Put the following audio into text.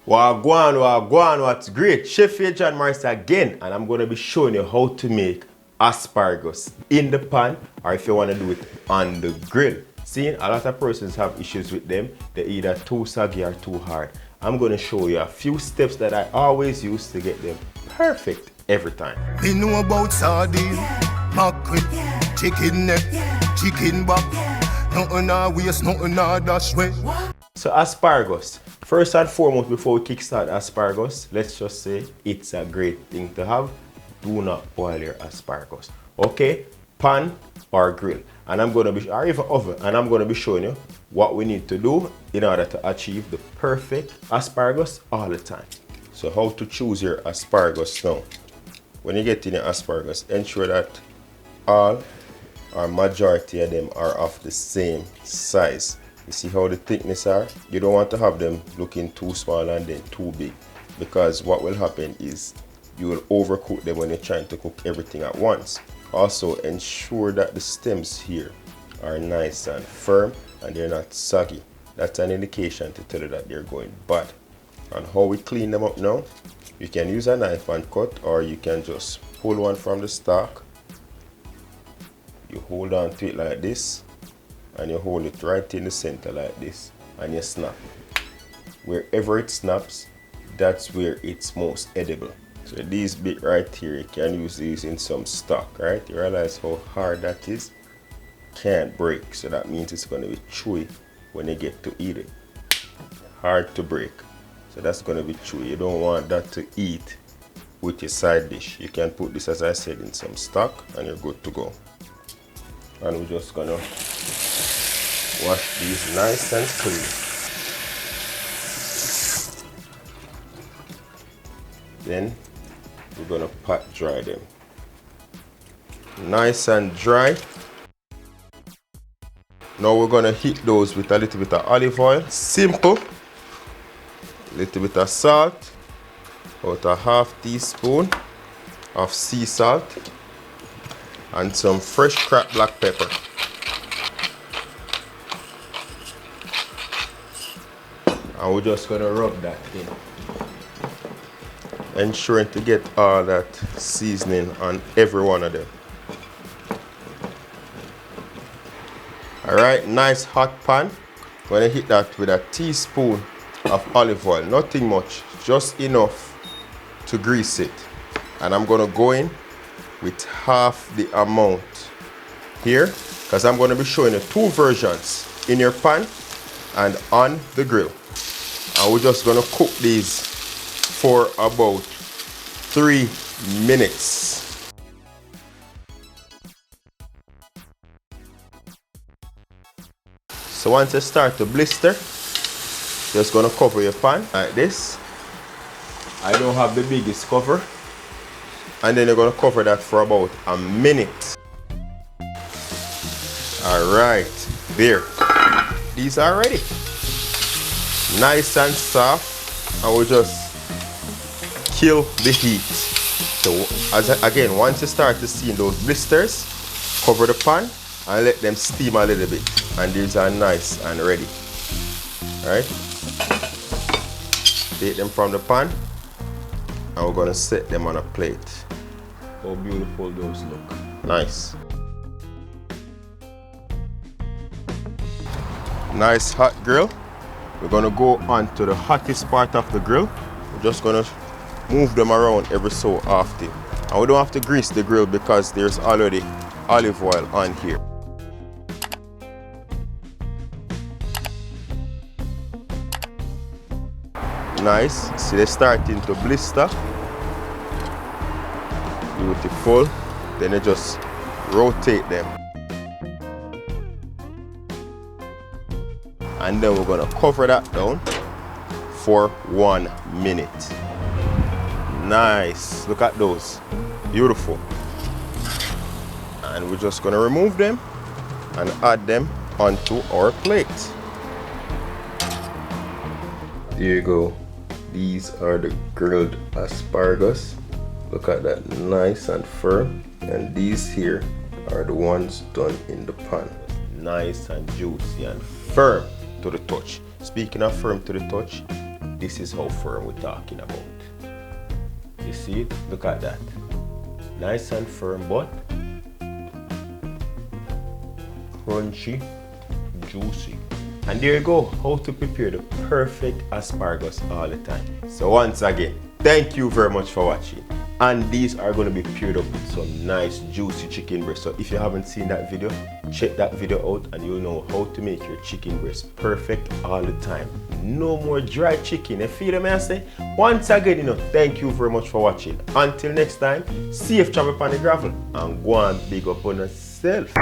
Wagwan, what's great? Chef here, John Morris again, and I'm going to be showing you how to make asparagus in the pan, or if you want to do it on the grill. See, a lot of persons have issues with them. They're either too soggy or too hard. I'm going to show you a few steps that I always use to get them perfect every time. We know about sardine, mackerel, chicken neck, chicken back. Nothing I waste, nothing I dash way. So asparagus, first and foremost, before we kickstart asparagus, let's just say it's a great thing to have. Do not boil your asparagus. Okay, pan or grill, and I'm going to be, or even oven, and I'm going to be showing you what we need to do in order to achieve the perfect asparagus all the time. So how to choose your asparagus now. When you get in your asparagus, ensure that all or majority of them are of the same size. You see how the thickness are? You don't want to have them looking too small and then too big, because what will happen is you will overcook them when you're trying to cook everything at once. Also ensure that the stems here are nice and firm and they're not soggy. That's an indication to tell you that they're going bad. And how we clean them up now, you can use a knife and cut, or you can just pull one from the stalk. You hold on to it like this, and you hold it right in the center like this, and you snap. Wherever it snaps, that's where it's most edible. So these bit right here, you can use these in some stock, right? You realize how hard that is? Can't break, so that means it's going to be chewy when you get to eat it. Hard to break, so that's going to be chewy. You don't want that to eat with your side dish. You can put this, as I said, in some stock, and you're good to go. And we're just gonna wash these nice and clean. Then we're gonna pat dry them. Nice and dry. Now we're gonna heat those with a little bit of olive oil. Simple. A little bit of salt. About a half teaspoon of sea salt. And some fresh cracked black pepper. And we're just gonna rub that in, ensuring to get all that seasoning on every one of them. Alright, nice hot pan. When I hit that with a teaspoon of olive oil, nothing much, just enough to grease it. And I'm gonna go in with half the amount here, because I'm going to be showing you two versions, in your pan and on the grill. And we're just going to cook these for about 3 minutes. So once you start to blister, just going to cover your pan like this. I don't have the biggest cover. And then you're going to cover that for about a minute. Alright, there. These are ready. Nice and soft. And we'll just kill the heat. So again, once you start to see those blisters, cover the pan and let them steam a little bit. And these are nice and ready. Alright. Take them from the pan. And we're going to set them on a plate. How beautiful those look. Nice. Nice hot grill. We're going to go on to the hottest part of the grill. We're just going to move them around every so often. And we don't have to grease the grill because there's already olive oil on here. Nice. See, they're starting to blister. Beautiful. Then you just rotate them. And then we're going to cover that down for 1 minute. Nice. Look at those. Beautiful. And we're just going to remove them and add them onto our plate. There you go. These are the grilled asparagus. Look at that, nice and firm. And these here are the ones done in the pan. Nice and juicy and firm to the touch. Speaking of firm to the touch, this is how firm we're talking about. You see it? Look at that. Nice and firm, but crunchy, juicy. And there you go, how to prepare the perfect asparagus all the time. So once again, thank you very much for watching. And these are going to be paired up with some nice juicy chicken breast. So if you haven't seen that video, check that video out and you'll know how to make your chicken breast perfect all the time. No more dry chicken. You feel me I say? Once again, thank you very much for watching. Until next time, safe travel upon the gravel and go and big up on yourself.